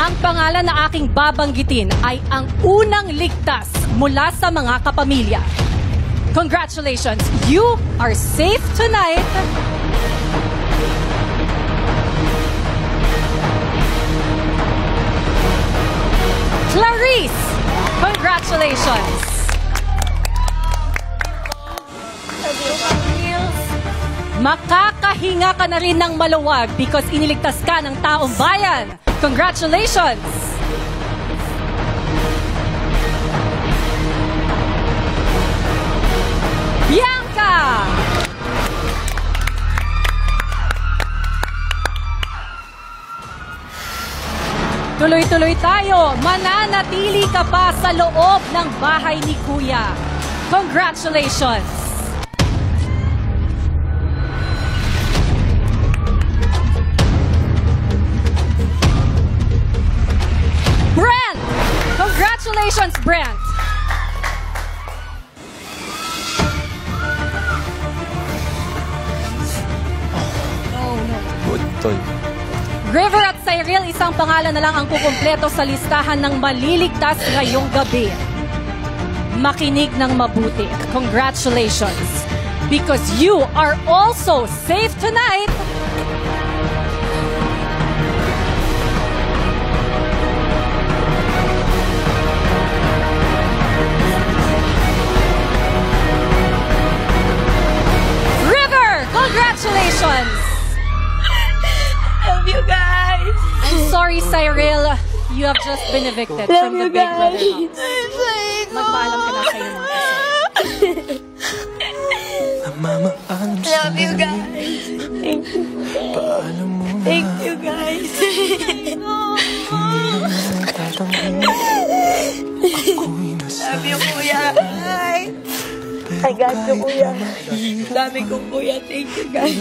Ang pangalan na aking babanggitin ay ang unang ligtas mula sa mga kapamilya. Congratulations! You are safe tonight! Clarice! Congratulations! Makakahinga ka na rin ng maluwag because iniligtas ka ng taong bayan. Congratulations! Bianca! Tuloy-tuloy tayo. Mananatili ka pa sa loob ng bahay ni Kuya. Congratulations! Brent! Congratulations, Brent! Butol. River at Cyril, isang pangalan na lang ang kukumpleto sa listahan ng maliligtas ngayong gabi. Makinig ng mabuti. Congratulations! Because you are also safe tonight! Congratulations! Love you guys! I'm sorry, Cyril. You have just been evicted from the Big Brother house. Magpaalam ka na kayo mga kasal. Love you guys! Thank you. Thank you guys! Love you, Kuya! I got you, Kuya. Dami kong Kuya. Thank you guys.